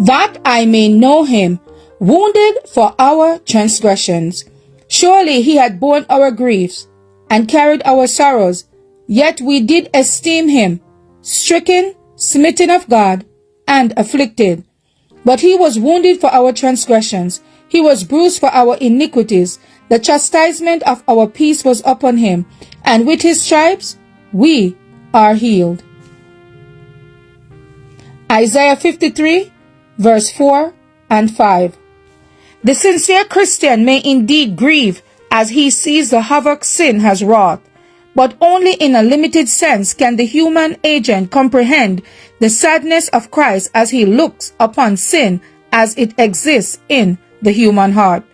that I may know him, wounded for our transgressions. Surely he had borne our griefs and carried our sorrows, yet we did esteem him stricken, smitten of God, and afflicted. But he was wounded for our transgressions, he was bruised for our iniquities. The chastisement of our peace was upon him, and with his stripes we are healed. Isaiah 53, verse 4 and 5. The sincere Christian may indeed grieve as he sees the havoc sin has wrought, but only in a limited sense can the human agent comprehend the sadness of Christ as he looks upon sin as it exists in the human heart.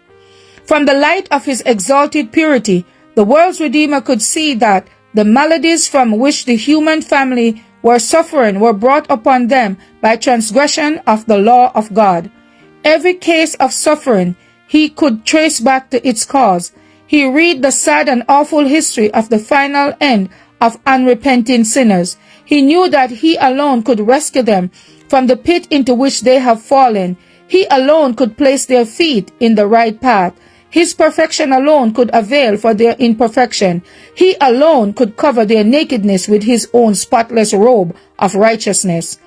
From the light of his exalted purity, the world's Redeemer could see that the maladies from which the human family were suffering were brought upon them by transgression of the law of God. Every case of suffering he could trace back to its cause. He read the sad and awful history of the final end of unrepentant sinners. He knew that he alone could rescue them from the pit into which they have fallen. He alone could place their feet in the right path. His perfection alone could avail for their imperfection. He alone could cover their nakedness with his own spotless robe of righteousness.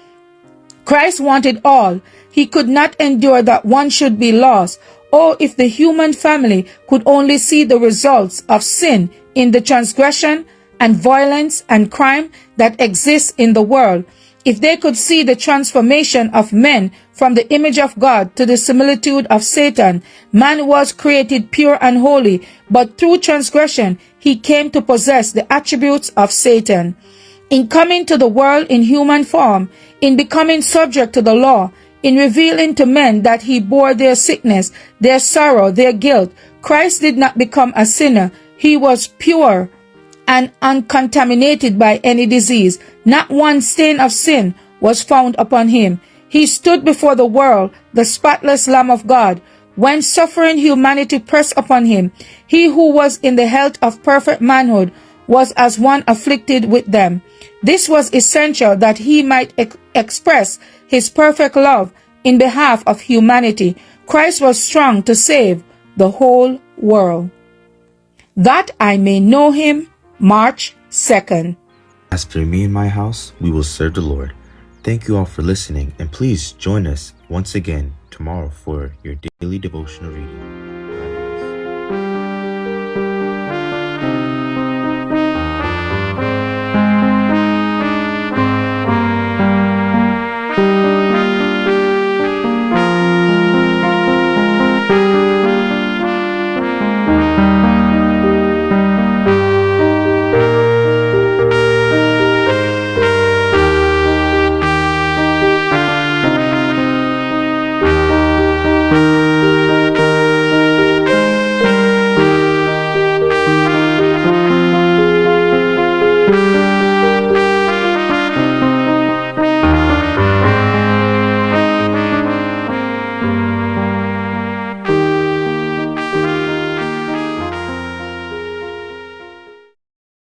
Christ wanted all. He could not endure that one should be lost. Oh, if the human family could only see the results of sin in the transgression and violence and crime that exists in the world. If they could see the transformation of men from the image of God to the similitude of Satan. Man was created pure and holy, but through transgression he came to possess the attributes of Satan. In coming to the world in human form, in becoming subject to the law, in revealing to men that he bore their sickness, their sorrow, their guilt, Christ did not become a sinner. He was pure and uncontaminated by any disease. Not one stain of sin was found upon him. He stood before the world, the spotless Lamb of God. When suffering humanity pressed upon him, he who was in the health of perfect manhood was as one afflicted with them. This was essential that he might express his perfect love in behalf of humanity. Christ was strong to save the whole world. That I may know him, March 2nd. As for me and my house, we will serve the Lord. Thank you all for listening, and please join us once again tomorrow for your daily devotional reading. God bless.